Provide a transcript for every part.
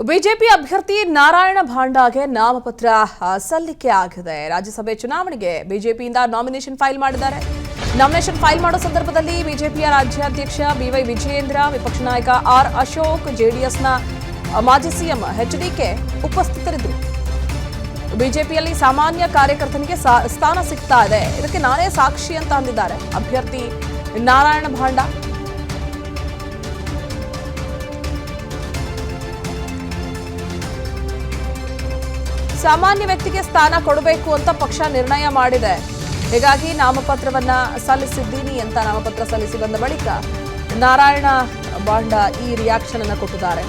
BJP ಅಭ್ಯರ್ಥಿ ನಾರಾಯಣ ಭಾಂಡಾಗೆ ನಾಮಪತ್ರ ಸಲ್ಲಿಕೆ ಆಗಿದೆ. ರಾಜ್ಯಸಭೆ ಚುನಾವಣೆಗೆ ಬಿಜೆಪಿಯಿಂದ ನಾಮಿನೇಷನ್ ಫೈಲ್ ಮಾಡಿದ್ದಾರೆ. ನಾಮಿನೇಷನ್ ಫೈಲ್ ಮಾಡೋ ಸಂದರ್ಭದಲ್ಲಿ ಬಿಜೆಪಿಯ ರಾಜ್ಯಾಧ್ಯಕ್ಷ ಬಿವೈ ವಿಜಯೇಂದ್ರ, ವಿಪಕ್ಷ ನಾಯಕ ಆರ್ ಅಶೋಕ್, ಜೆಡಿಎಸ್ನ ಮಾಜಿ ಸಿಎಂ ಎಚ್ಡಿಕೆ ಉಪಸ್ಥಿತರಿದ್ದರು. ಬಿಜೆಪಿಯಲ್ಲಿ ಸಾಮಾನ್ಯ ಕಾರ್ಯಕರ್ತನಿಗೆ ಸ್ಥಾನ ಸಿಗ್ತಾ ಇದೆ, ಇದಕ್ಕೆ ನಾನೇ ಸಾಕ್ಷಿ ಅಂತ ಅಂದಿದ್ದಾರೆ ಅಭ್ಯರ್ಥಿ ನಾರಾಯಣ ಭಾಂಡಾ. ಸಾಮಾನ್ಯ ವ್ಯಕ್ತಿಗೆ ಸ್ಥಾನ ಕೊಡಬೇಕು ಅಂತ ಪಕ್ಷ ನಿರ್ಣಯ ಮಾಡಿದೆ. ಹೀಗಾಗಿ ನಾಮಪತ್ರವನ್ನ ಸಲ್ಲಿಸಿದ್ದೀನಿ ಅಂತ ನಾಮಪತ್ರ ಸಲ್ಲಿಸಿ ಬಂದ ಬಳಿಕ ನಾರಾಯಣ ಭಾಂಡಾ ಈ ರಿಯಾಕ್ಷನ್ ಅನ್ನು ಕೊಟ್ಟಿದ್ದಾರೆ.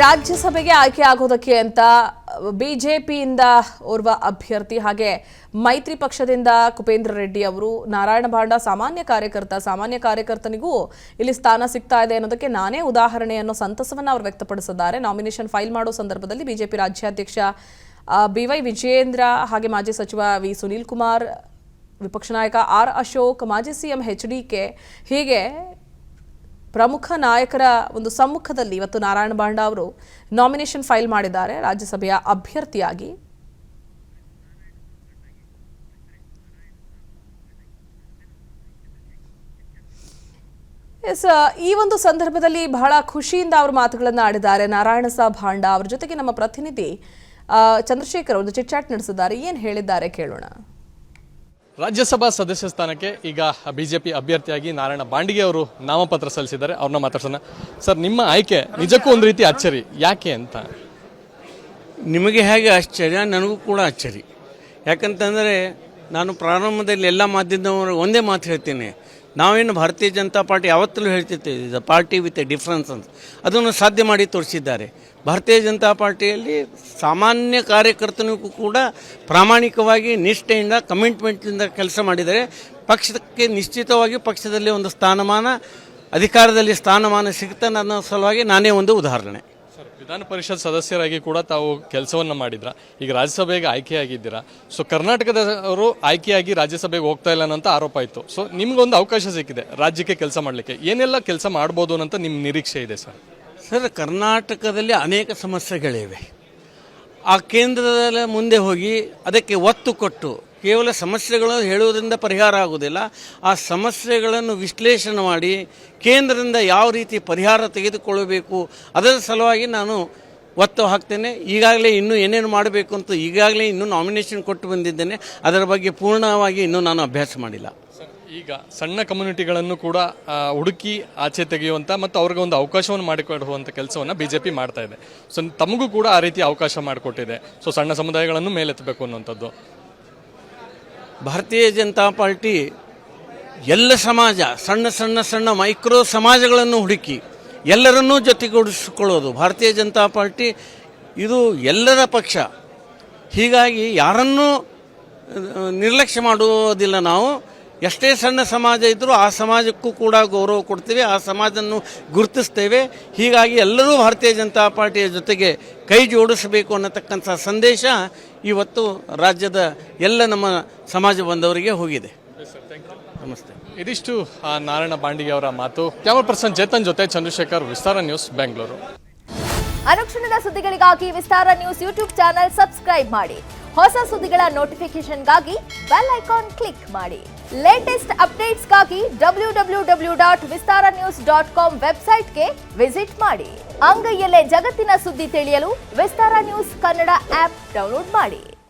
ರಾಜ್ಯಸಭೆಗೆ ಆಯ್ಕೆ ಆಗೋದಕ್ಕೆ ಅಂತ ಬಿಜೆಪಿಯಿಂದ ಓರ್ವ ಅಭ್ಯರ್ಥಿ ಹಾಗೆ ಮೈತ್ರಿ ಪಕ್ಷದಿಂದ ಕುಪೇಂದ್ರ ರೆಡ್ಡಿ ಅವರು ನಾರಾಯಣ ಭಾಂಡಾ ಸಾಮಾನ್ಯ ಕಾರ್ಯಕರ್ತನಿಗೂ ಇಲ್ಲಿ ಸ್ಥಾನ ಸಿಗ್ತಾ ಇದೆ ಅನ್ನೋದಕ್ಕೆ ನಾನೇ ಉದಾಹರಣೆ ಅನ್ನೋ ಸಂತಸವನ್ನು ಅವರು ವ್ಯಕ್ತಪಡಿಸಿದ್ದಾರೆ. ನಾಮಿನೇಷನ್ ಫೈಲ್ ಮಾಡೋ ಸಂದರ್ಭದಲ್ಲಿ ಬಿಜೆಪಿ ರಾಜ್ಯಾಧ್ಯಕ್ಷ ಬಿವೈ ವಿಜಯೇಂದ್ರ ಹಾಗೆ ಮಾಜಿ ಸಚಿವ ವಿ ಸುನೀಲ್ ಕುಮಾರ್, ವಿಪಕ್ಷ ನಾಯಕ ಆರ್ ಅಶೋಕ್, ಮಾಜಿ ಸಿಎಂ ಎಚ್ಡಿಕೆ ಹೀಗೆ ಪ್ರಮುಖ ನಾಯಕರ ಒಂದು ಸಮ್ಮುಖದಲ್ಲಿ ಇವತ್ತು ನಾರಾಯಣ ಭಾಂಡಾ ಅವರು ನಾಮಿನೇಷನ್ ಫೈಲ್ ಮಾಡಿದ್ದಾರೆ ರಾಜ್ಯಸಭೆಯ ಅಭ್ಯರ್ಥಿಯಾಗಿ. ಈ ಒಂದು ಸಂದರ್ಭದಲ್ಲಿ ಬಹಳ ಖುಷಿಯಿಂದ ಅವರು ಮಾತುಗಳನ್ನು ಆಡಿದ್ದಾರೆ ನಾರಾಯಣ ಭಾಂಡಾ. ಅವರ ಜೊತೆಗೆ ನಮ್ಮ ಪ್ರತಿನಿಧಿ ಚಂದ್ರಶೇಖರ್ ಒಂದು ಚಿಟ್ಚಾಟ್ ನಡೆಸಿದ್ದಾರೆ. ಏನು ಹೇಳಿದ್ದಾರೆ ಕೇಳೋಣ. ರಾಜ್ಯಸಭಾ ಸದಸ್ಯ ಸ್ಥಾನಕ್ಕೆ ಈಗ ಬಿಜೆಪಿ ಅಭ್ಯರ್ಥಿಯಾಗಿ ನಾರಾಯಣ ಭಾಂಡಿಗೆ ಅವರು ನಾಮಪತ್ರ ಸಲ್ಲಿಸಿದ್ದಾರೆ. ಅವ್ರನ್ನ ಮಾತಾಡ್ಸೋಣ. ಸರ್, ನಿಮ್ಮ ಆಯ್ಕೆ ನಿಜಕ್ಕೂ ಒಂದು ರೀತಿ ಅಚ್ಚರಿ, ಯಾಕೆ ಅಂತ? ನಿಮಗೆ ಹೇಗೆ ಆಶ್ಚರ್ಯ, ನನಗೂ ಕೂಡ ಅಚ್ಚರಿ. ಯಾಕಂತಂದರೆ ನಾನು ಪ್ರಾರಂಭದಲ್ಲಿ ಎಲ್ಲ ಮಾಧ್ಯಮದವರು ಒಂದೇ ಮಾತು ಹೇಳ್ತೀನಿ, ನಾವೇನು ಭಾರತೀಯ ಜನತಾ ಪಾರ್ಟಿ ಯಾವತ್ತಲೂ ಹೇಳ್ತಿರ್ತೀವಿ the party with a difference ಅಂತ. ಅದನ್ನು ಸಾಧ್ಯ ಮಾಡಿ ತೋರಿಸಿದ್ದಾರೆ. ಭಾರತೀಯ ಜನತಾ ಪಾರ್ಟಿಯಲ್ಲಿ ಸಾಮಾನ್ಯ ಕಾರ್ಯಕರ್ತನಿಗೂ ಕೂಡ ಪ್ರಾಮಾಣಿಕವಾಗಿ ನಿಷ್ಠೆಯಿಂದ ಕಮಿಟ್ಮೆಂಟ್ನಿಂದ ಕೆಲಸ ಮಾಡಿದರೆ ಪಕ್ಷಕ್ಕೆ ನಿಶ್ಚಿತವಾಗಿ ಪಕ್ಷದಲ್ಲಿ ಒಂದು ಸ್ಥಾನಮಾನ, ಅಧಿಕಾರದಲ್ಲಿ ಸ್ಥಾನಮಾನ ಸಿಗ್ತಾನೆ ಅನ್ನೋ ಸಲುವಾಗಿ ನಾನೇ ಒಂದು ಉದಾಹರಣೆ. ಸರ್, ವಿಧಾನ ಪರಿಷತ್ ಸದಸ್ಯರಾಗಿ ಕೂಡ ತಾವು ಕೆಲಸವನ್ನು ಮಾಡಿದ್ರ, ಈಗ ರಾಜ್ಯಸಭೆಗೆ ಆಯ್ಕೆಯಾಗಿದ್ದೀರಾ. ಸೊ ಕರ್ನಾಟಕದವರು ಆಯ್ಕೆಯಾಗಿ ರಾಜ್ಯಸಭೆಗೆ ಹೋಗ್ತಾ ಇಲ್ಲ ಅನ್ನೋ ಆರೋಪ ಇತ್ತು. ಸೊ ನಿಮ್ಗೊಂದು ಅವಕಾಶ ಸಿಕ್ಕಿದೆ ರಾಜ್ಯಕ್ಕೆ ಕೆಲಸ ಮಾಡಲಿಕ್ಕೆ, ಏನೆಲ್ಲ ಕೆಲಸ ಮಾಡ್ಬೋದು ಅಂತ ನಿಮ್ಮ ನಿರೀಕ್ಷೆ ಇದೆ ಸರ್? ಸರ್, ಕರ್ನಾಟಕದಲ್ಲಿ ಅನೇಕ ಸಮಸ್ಯೆಗಳಿವೆ. ಆ ಕೇಂದ್ರದ ಮುಂದೆ ಹೋಗಿ ಅದಕ್ಕೆ ಒತ್ತು ಕೊಟ್ಟು ಕೇವಲ ಸಮಸ್ಯೆಗಳನ್ನು ಹೇಳುವುದರಿಂದ ಪರಿಹಾರ ಆಗುವುದಿಲ್ಲ. ಆ ಸಮಸ್ಯೆಗಳನ್ನು ವಿಶ್ಲೇಷಣೆ ಮಾಡಿ ಕೇಂದ್ರದಿಂದ ಯಾವ ರೀತಿ ಪರಿಹಾರ ತೆಗೆದುಕೊಳ್ಳಬೇಕು ಅದರ ಸಲುವಾಗಿ ನಾನು ಒತ್ತು ಹಾಕ್ತೇನೆ. ಈಗಾಗಲೇ ಇನ್ನೂ ಏನೇನು ಮಾಡಬೇಕು ಅಂತ ಈಗಾಗಲೇ ಇನ್ನೂ ನಾಮಿನೇಷನ್ ಕೊಟ್ಟು ಬಂದಿದ್ದೇನೆ. ಅದರ ಬಗ್ಗೆ ಪೂರ್ಣವಾಗಿ ಇನ್ನೂ ನಾನು ಅಭ್ಯಾಸ ಮಾಡಿಲ್ಲ. ಈಗ ಸಣ್ಣ ಕಮ್ಯುನಿಟಿಗಳನ್ನು ಕೂಡ ಹುಡುಕಿ ಆಚೆ ತೆಗೆಯುವಂಥ ಮತ್ತು ಅವ್ರಿಗೆ ಒಂದು ಅವಕಾಶವನ್ನು ಮಾಡಿಕೊಡುವಂಥ ಕೆಲಸವನ್ನು ಬಿಜೆಪಿ ಮಾಡ್ತಾ ಇದೆ. ಸೊ ತಮಗೂ ಕೂಡ ಆ ರೀತಿ ಅವಕಾಶ ಮಾಡಿಕೊಟ್ಟಿದೆ. ಸೊ ಸಣ್ಣ ಸಮುದಾಯಗಳನ್ನು ಮೇಲೆತ್ತಬೇಕು ಅನ್ನುವಂಥದ್ದು. ಭಾರತೀಯ ಜನತಾ ಪಾರ್ಟಿ ಎಲ್ಲ ಸಮಾಜ, ಸಣ್ಣ ಮೈಕ್ರೋ ಸಮಾಜಗಳನ್ನು ಹುಡುಕಿ ಎಲ್ಲರನ್ನೂ ಜೊತೆಗೂಡಿಸಿಕೊಳ್ಳೋದು ಭಾರತೀಯ ಜನತಾ ಪಾರ್ಟಿ. ಇದು ಎಲ್ಲರ ಪಕ್ಷ. ಹೀಗಾಗಿ ಯಾರನ್ನೂ ನಿರ್ಲಕ್ಷ್ಯ ಮಾಡುವುದಿಲ್ಲ. ನಾವು ಎಷ್ಟೇ ಸಣ್ಣ ಸಮಾಜ ಇದ್ದರೂ ಆ ಸಮಾಜಕ್ಕೂ ಕೂಡ ಗೌರವ ಕೊಡ್ತೇವೆ, ಆ ಸಮಾಜವನ್ನು ಗುರುತಿಸ್ತೇವೆ. ಹೀಗಾಗಿ ಎಲ್ಲರೂ ಭಾರತೀಯ ಜನತಾ ಪಾರ್ಟಿಯ ಜೊತೆಗೆ ಕೈ ಜೋಡಿಸಬೇಕು ಅನ್ನತಕ್ಕಂಥ ಸಂದೇಶ ಇವತ್ತು ರಾಜ್ಯದ ಎಲ್ಲ ನಮ್ಮ ಸಮಾಜ ಬಂದವರಿಗೆ ಹೋಗಿದೆ. ನಮಸ್ತೆ. ಇದಿಷ್ಟು ನಾರಾಯಣ ಭಾಂಡಿಗೆ ಅವರ ಮಾತು. ಕ್ಯಾಮರಾ ಪರ್ಸನ್ ಚೇತನ್ ಜೊತೆ ಚಂದ್ರಶೇಖರ್, ವಿಸ್ತಾರ ನ್ಯೂಸ್, ಬೆಂಗಳೂರು. ಅನುಕ್ಷಣದ ಸುದ್ದಿಗಳಿಗಾಗಿ ವಿಸ್ತಾರ ನ್ಯೂಸ್ ಯೂಟ್ಯೂಬ್ ಚಾನೆಲ್ ಸಬ್ಸ್ಕ್ರೈಬ್ ಮಾಡಿ. ಹೊಸ ಸುದ್ದಿಗಳ ನೋಟಿಫಿಕೇಶನ್ಗಾಗಿ ಬೆಲ್ ಐಕಾನ್ ಕ್ಲಿಕ್ ಮಾಡಿ. ಲೇಟೆಸ್ಟ್ ಅಪ್ಡೇಟ್ಸ್ಗಾಗಿ www.vistaranews.com ವೆಬ್ಸೈಟ್ಗೆ ವಿಸಿಟ್ ಮಾಡಿ. ಅಂಗೈಯಲ್ಲೇ ಜಗತ್ತಿನ ಸುದ್ದಿ ತಿಳಿಯಲು ವಿಸ್ತಾರ ನ್ಯೂಸ್ ಕನ್ನಡ ಆಪ್ ಡೌನ್ಲೋಡ್ ಮಾಡಿ.